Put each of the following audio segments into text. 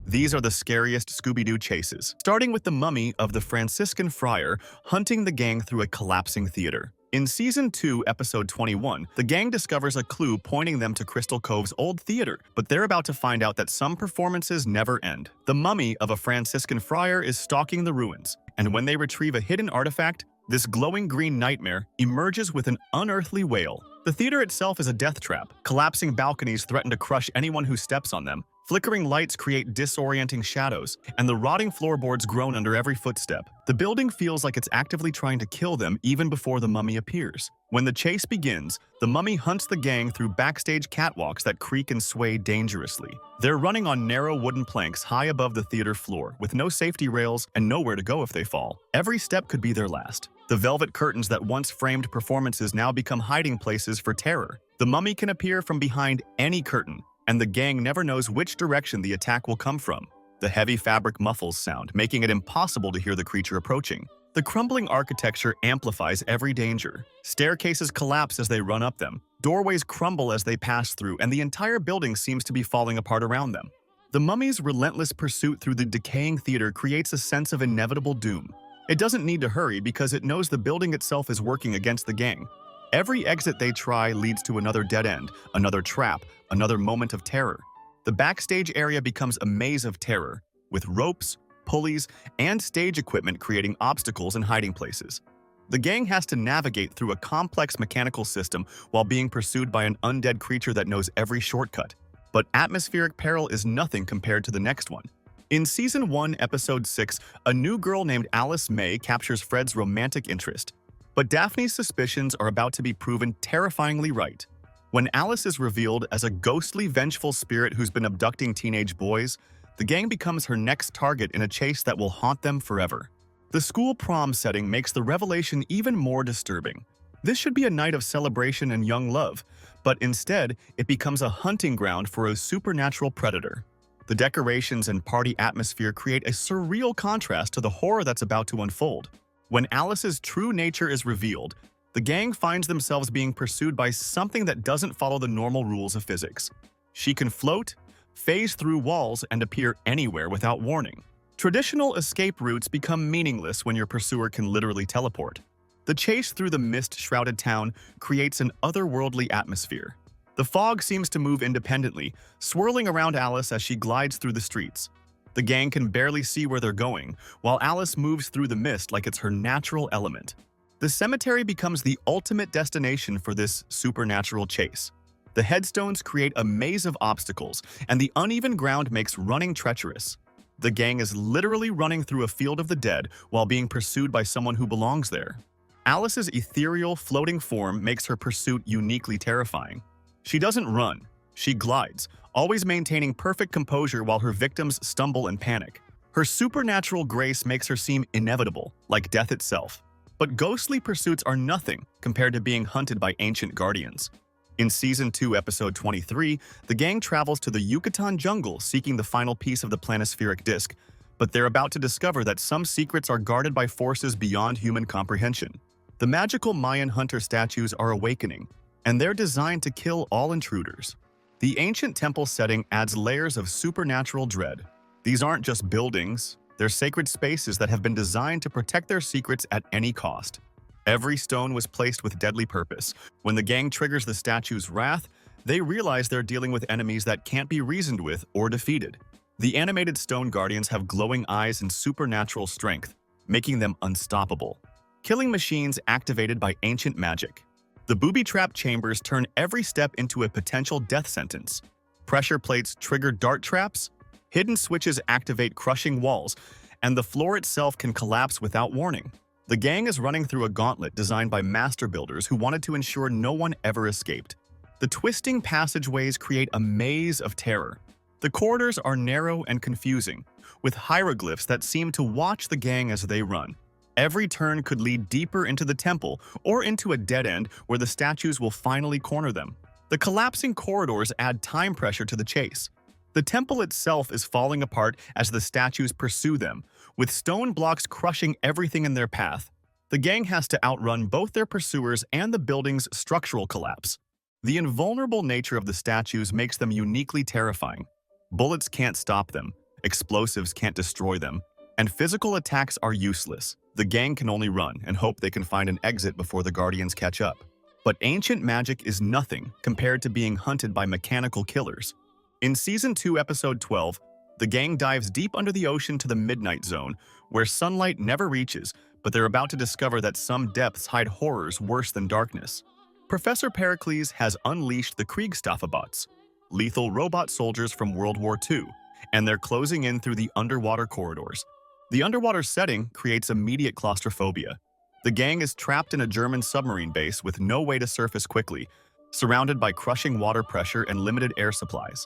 These are the scariest Scooby Doo chases, starting with the mummy of the Franciscan friar hunting the gang through a collapsing theater. In Season 2, Episode 21, the gang discovers a clue pointing them to Crystal Cove's old theater, but they're about to find out that some performances never end. The mummy of a Franciscan friar is stalking the ruins, and when they retrieve a hidden artifact, this glowing green nightmare emerges with an unearthly wail. The theater itself is a death trap. Collapsing balconies threaten to crush anyone who steps on them. Flickering lights create disorienting shadows, and the rotting floorboards groan under every footstep. The building feels like it's actively trying to kill them even before the mummy appears. When the chase begins, the mummy hunts the gang through backstage catwalks that creak and sway dangerously. They're running on narrow wooden planks high above the theater floor, with no safety rails and nowhere to go if they fall. Every step could be their last. The velvet curtains that once framed performances now become hiding places for terror. The mummy can appear from behind any curtain, and the gang never knows which direction the attack will come from. The heavy fabric muffles sound, making it impossible to hear the creature approaching. The crumbling architecture amplifies every danger. Staircases collapse as they run up them. Doorways crumble as they pass through, and the entire building seems to be falling apart around them. The mummy's relentless pursuit through the decaying theater creates a sense of inevitable doom. It doesn't need to hurry because it knows the building itself is working against the gang. Every exit they try leads to another dead end, another trap, another moment of terror. The backstage area becomes a maze of terror, with ropes, pulleys, and stage equipment creating obstacles and hiding places. The gang has to navigate through a complex mechanical system while being pursued by an undead creature that knows every shortcut. But atmospheric peril is nothing compared to the next one. In Season 1, Episode 6, a new girl named Alice May captures Fred's romantic interest. But Daphne's suspicions are about to be proven terrifyingly right. When Alice is revealed as a ghostly, vengeful spirit who's been abducting teenage boys, the gang becomes her next target in a chase that will haunt them forever. The school prom setting makes the revelation even more disturbing. This should be a night of celebration and young love, but instead, it becomes a hunting ground for a supernatural predator. The decorations and party atmosphere create a surreal contrast to the horror that's about to unfold. When Alice's true nature is revealed, the gang finds themselves being pursued by something that doesn't follow the normal rules of physics. She can float, phase through walls, and appear anywhere without warning. Traditional escape routes become meaningless when your pursuer can literally teleport. The chase through the mist-shrouded town creates an otherworldly atmosphere. The fog seems to move independently, swirling around Alice as she glides through the streets. The gang can barely see where they're going, while Alice moves through the mist like it's her natural element. The cemetery becomes the ultimate destination for this supernatural chase. The headstones create a maze of obstacles, and the uneven ground makes running treacherous. The gang is literally running through a field of the dead while being pursued by someone who belongs there. Alice's ethereal, floating form makes her pursuit uniquely terrifying. She doesn't run, she glides, always maintaining perfect composure while her victims stumble and panic. Her supernatural grace makes her seem inevitable, like death itself. But ghostly pursuits are nothing compared to being hunted by ancient guardians. In Season 2, Episode 23, the gang travels to the Yucatan jungle seeking the final piece of the planispheric disk, but they're about to discover that some secrets are guarded by forces beyond human comprehension. The magical Mayan hunter statues are awakening, and they're designed to kill all intruders. The ancient temple setting adds layers of supernatural dread. These aren't just buildings, they're sacred spaces that have been designed to protect their secrets at any cost. Every stone was placed with deadly purpose. When the gang triggers the statue's wrath, they realize they're dealing with enemies that can't be reasoned with or defeated. The animated stone guardians have glowing eyes and supernatural strength, making them unstoppable. Killing machines activated by ancient magic. The booby-trap chambers turn every step into a potential death sentence. Pressure plates trigger dart traps, hidden switches activate crushing walls, and the floor itself can collapse without warning. The gang is running through a gauntlet designed by master builders who wanted to ensure no one ever escaped. The twisting passageways create a maze of terror. The corridors are narrow and confusing, with hieroglyphs that seem to watch the gang as they run. Every turn could lead deeper into the temple or into a dead end where the statues will finally corner them. The collapsing corridors add time pressure to the chase. The temple itself is falling apart as the statues pursue them, with stone blocks crushing everything in their path. The gang has to outrun both their pursuers and the building's structural collapse. The invulnerable nature of the statues makes them uniquely terrifying. Bullets can't stop them, Explosives can't destroy them, and physical attacks are useless. The gang can only run and hope they can find an exit before the Guardians catch up. But ancient magic is nothing compared to being hunted by mechanical killers. In Season 2, Episode 12, the gang dives deep under the ocean to the Midnight Zone, where sunlight never reaches, but they're about to discover that some depths hide horrors worse than darkness. Professor Pericles has unleashed the Kriegstoffabots, lethal robot soldiers from World War II, and they're closing in through the underwater corridors. The underwater setting creates immediate claustrophobia. The gang is trapped in a German submarine base with no way to surface quickly, surrounded by crushing water pressure and limited air supplies.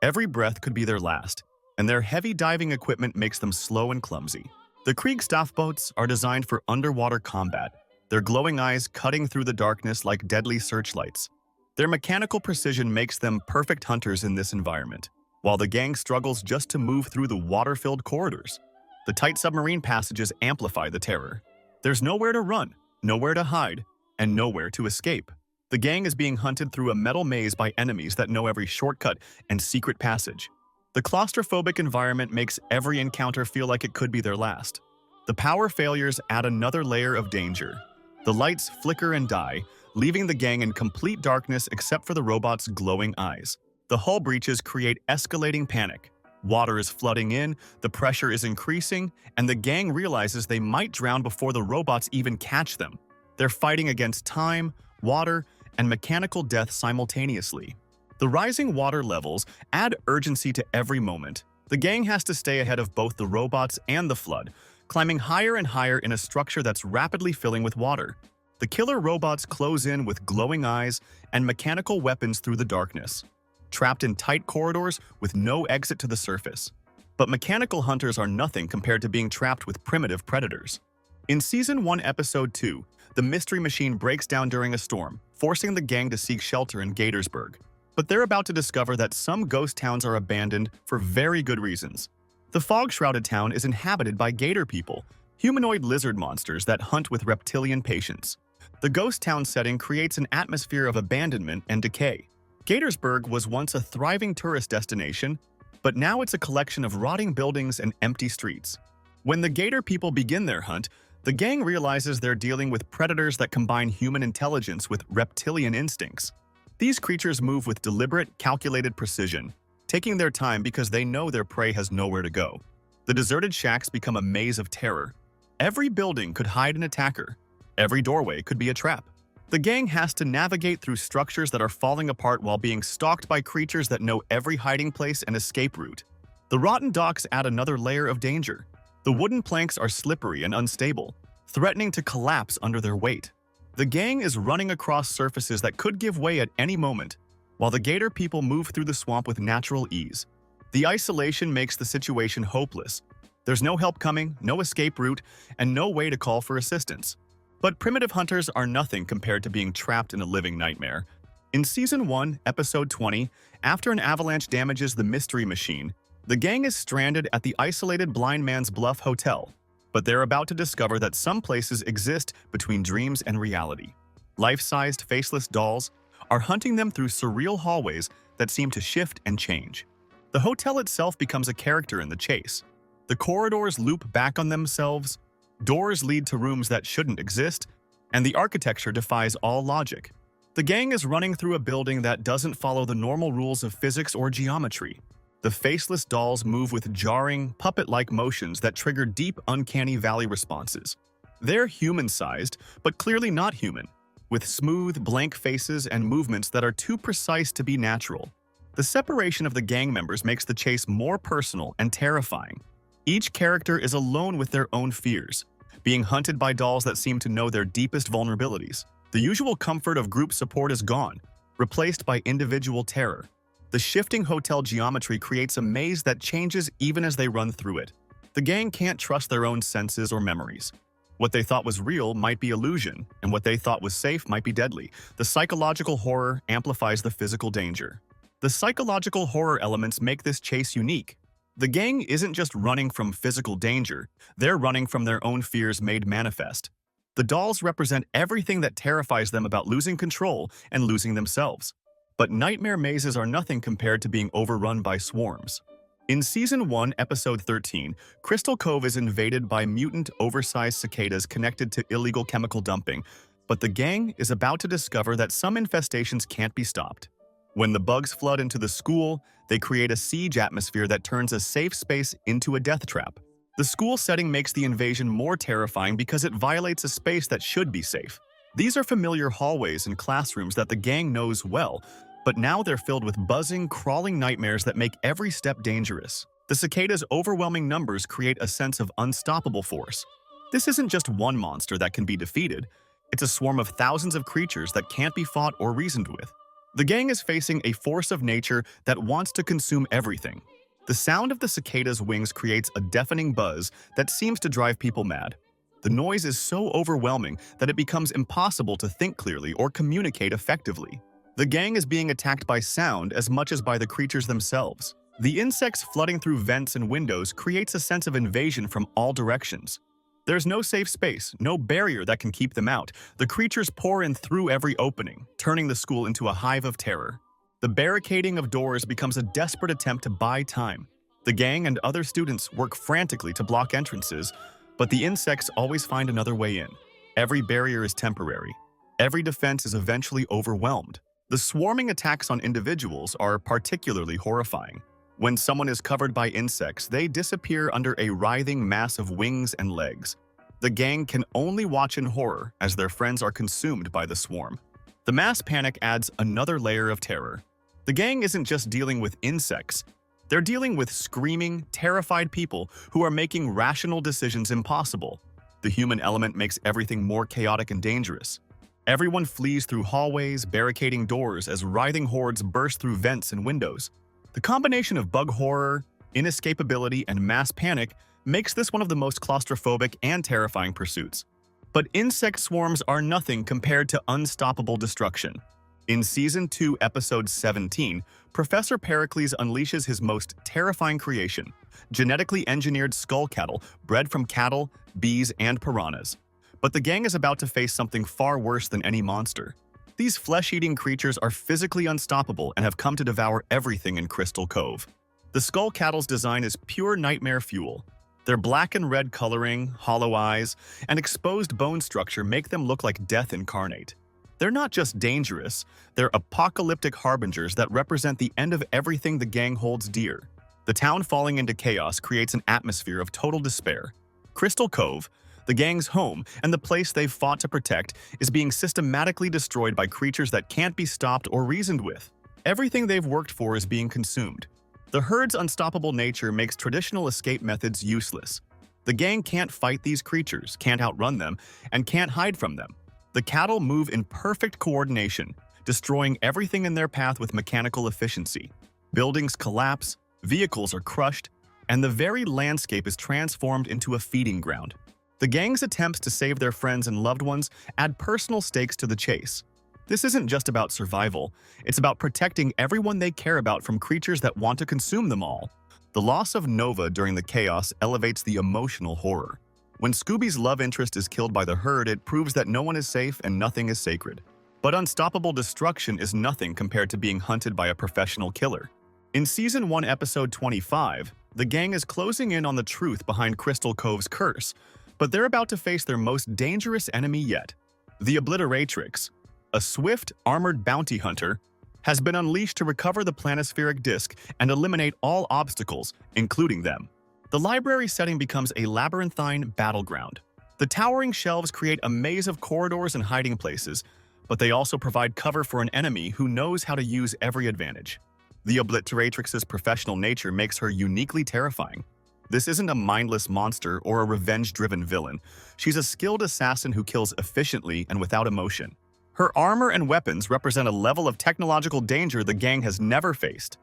Every breath could be their last, and their heavy diving equipment makes them slow and clumsy. The Kriegstoffabots are designed for underwater combat, their glowing eyes cutting through the darkness like deadly searchlights. Their mechanical precision makes them perfect hunters in this environment, while the gang struggles just to move through the water-filled corridors. The tight submarine passages amplify the terror. There's nowhere to run, nowhere to hide, and nowhere to escape. The gang is being hunted through a metal maze by enemies that know every shortcut and secret passage. The claustrophobic environment makes every encounter feel like it could be their last. The power failures add another layer of danger. The lights flicker and die, leaving the gang in complete darkness except for the robot's glowing eyes. The hull breaches create escalating panic. Water is flooding in, the pressure is increasing, and the gang realizes they might drown before the robots even catch them. They're fighting against time, water, and mechanical death simultaneously. The rising water levels add urgency to every moment. The gang has to stay ahead of both the robots and the flood, climbing higher and higher in a structure that's rapidly filling with water. The killer robots close in with glowing eyes and mechanical weapons through the darkness, trapped in tight corridors with no exit to the surface. But mechanical hunters are nothing compared to being trapped with primitive predators. In Season 1, Episode 2, the mystery machine breaks down during a storm, forcing the gang to seek shelter in Gatorsburg. But they're about to discover that some ghost towns are abandoned for very good reasons. The fog-shrouded town is inhabited by gator people, humanoid lizard monsters that hunt with reptilian patience. The ghost town setting creates an atmosphere of abandonment and decay. Gatorsburg was once a thriving tourist destination, but now it's a collection of rotting buildings and empty streets. When the gator people begin their hunt, the gang realizes they're dealing with predators that combine human intelligence with reptilian instincts. These creatures move with deliberate, calculated precision, taking their time because they know their prey has nowhere to go. The deserted shacks become a maze of terror. Every building could hide an attacker. Every doorway could be a trap. The gang has to navigate through structures that are falling apart while being stalked by creatures that know every hiding place and escape route. The rotten docks add another layer of danger. The wooden planks are slippery and unstable, threatening to collapse under their weight. The gang is running across surfaces that could give way at any moment, while the gator people move through the swamp with natural ease. The isolation makes the situation hopeless. There's no help coming, no escape route, and no way to call for assistance. But primitive hunters are nothing compared to being trapped in a living nightmare. In Season 1, Episode 20, after an avalanche damages the mystery machine, the gang is stranded at the isolated Blind Man's Bluff Hotel, but they're about to discover that some places exist between dreams and reality. Life-sized, faceless dolls are hunting them through surreal hallways that seem to shift and change. The hotel itself becomes a character in the chase. The corridors loop back on themselves, doors lead to rooms that shouldn't exist, and the architecture defies all logic. The gang is running through a building that doesn't follow the normal rules of physics or geometry. The faceless dolls move with jarring, puppet-like motions that trigger deep, uncanny valley responses. They're human-sized, but clearly not human, with smooth, blank faces and movements that are too precise to be natural. The separation of the gang members makes the chase more personal and terrifying. Each character is alone with their own fears, being hunted by dolls that seem to know their deepest vulnerabilities. The usual comfort of group support is gone, replaced by individual terror. The shifting hotel geometry creates a maze that changes even as they run through it. The gang can't trust their own senses or memories. What they thought was real might be illusion, and what they thought was safe might be deadly. The psychological horror amplifies the physical danger. The psychological horror elements make this chase unique. The gang isn't just running from physical danger, they're running from their own fears made manifest. The dolls represent everything that terrifies them about losing control and losing themselves. But nightmare mazes are nothing compared to being overrun by swarms. In Season 1, Episode 13, Crystal Cove is invaded by mutant, oversized cicadas connected to illegal chemical dumping, but the gang is about to discover that some infestations can't be stopped. When the bugs flood into the school, they create a siege atmosphere that turns a safe space into a death trap. The school setting makes the invasion more terrifying because it violates a space that should be safe. These are familiar hallways and classrooms that the gang knows well, but now they're filled with buzzing, crawling nightmares that make every step dangerous. The cicadas' overwhelming numbers create a sense of unstoppable force. This isn't just one monster that can be defeated, it's a swarm of thousands of creatures that can't be fought or reasoned with. The gang is facing a force of nature that wants to consume everything. The sound of the cicadas' wings creates a deafening buzz that seems to drive people mad. The noise is so overwhelming that it becomes impossible to think clearly or communicate effectively. The gang is being attacked by sound as much as by the creatures themselves. The insects flooding through vents and windows creates a sense of invasion from all directions. There's no safe space, no barrier that can keep them out. The creatures pour in through every opening, turning the school into a hive of terror. The barricading of doors becomes a desperate attempt to buy time. The gang and other students work frantically to block entrances, but the insects always find another way in. Every barrier is temporary. Every defense is eventually overwhelmed. The swarming attacks on individuals are particularly horrifying. When someone is covered by insects, they disappear under a writhing mass of wings and legs. The gang can only watch in horror as their friends are consumed by the swarm. The mass panic adds another layer of terror. The gang isn't just dealing with insects. They're dealing with screaming, terrified people who are making rational decisions impossible. The human element makes everything more chaotic and dangerous. Everyone flees through hallways, barricading doors as writhing hordes burst through vents and windows. The combination of bug horror, inescapability, and mass panic makes this one of the most claustrophobic and terrifying pursuits. But insect swarms are nothing compared to unstoppable destruction. In Season 2, Episode 17, Professor Pericles unleashes his most terrifying creation, genetically engineered skull cattle bred from cattle, bees, and piranhas. But the gang is about to face something far worse than any monster. These flesh-eating creatures are physically unstoppable and have come to devour everything in Crystal Cove. The skull cattle's design is pure nightmare fuel. Their black and red coloring, hollow eyes, and exposed bone structure make them look like death incarnate. They're not just dangerous, they're apocalyptic harbingers that represent the end of everything the gang holds dear. The town falling into chaos creates an atmosphere of total despair. Crystal Cove, the gang's home and the place they've fought to protect, is being systematically destroyed by creatures that can't be stopped or reasoned with. Everything they've worked for is being consumed. The herd's unstoppable nature makes traditional escape methods useless. The gang can't fight these creatures, can't outrun them, and can't hide from them. The cattle move in perfect coordination, destroying everything in their path with mechanical efficiency. Buildings collapse, vehicles are crushed, and the very landscape is transformed into a feeding ground. The gang's attempts to save their friends and loved ones add personal stakes to the chase. This isn't just about survival, it's about protecting everyone they care about from creatures that want to consume them all. The loss of Nova during the chaos elevates the emotional horror. When Scooby's love interest is killed by the herd, it proves that no one is safe and nothing is sacred. But unstoppable destruction is nothing compared to being hunted by a professional killer. In Season 1, Episode 25, the gang is closing in on the truth behind Crystal Cove's curse, but they're about to face their most dangerous enemy yet. The Obliteratrix, a swift, armored bounty hunter, has been unleashed to recover the planispheric disk and eliminate all obstacles, including them. The library setting becomes a labyrinthine battleground. The towering shelves create a maze of corridors and hiding places, but they also provide cover for an enemy who knows how to use every advantage. The Obliteratrix's professional nature makes her uniquely terrifying. This isn't a mindless monster or a revenge-driven villain. She's a skilled assassin who kills efficiently and without emotion. Her armor and weapons represent a level of technological danger the gang has never faced.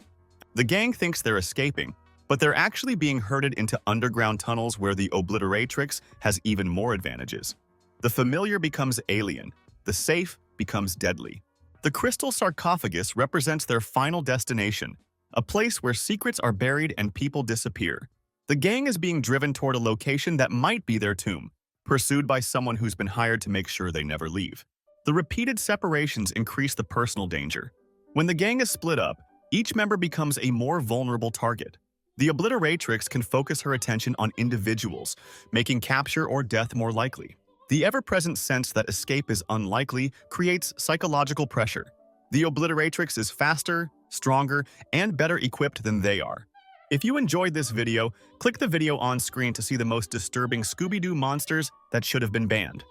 The gang thinks they're escaping, but they're actually being herded into underground tunnels where the Obliteratrix has even more advantages. The familiar becomes alien. The safe becomes deadly. The crystal sarcophagus represents their final destination, a place where secrets are buried and people disappear. The gang is being driven toward a location that might be their tomb, pursued by someone who's been hired to make sure they never leave. The repeated separations increase the personal danger. When the gang is split up, each member becomes a more vulnerable target. The Obliteratrix can focus her attention on individuals, making capture or death more likely. The ever-present sense that escape is unlikely creates psychological pressure. The Obliteratrix is faster, stronger, and better equipped than they are. If you enjoyed this video, click the video on screen to see the most disturbing Scooby-Doo monsters that should have been banned.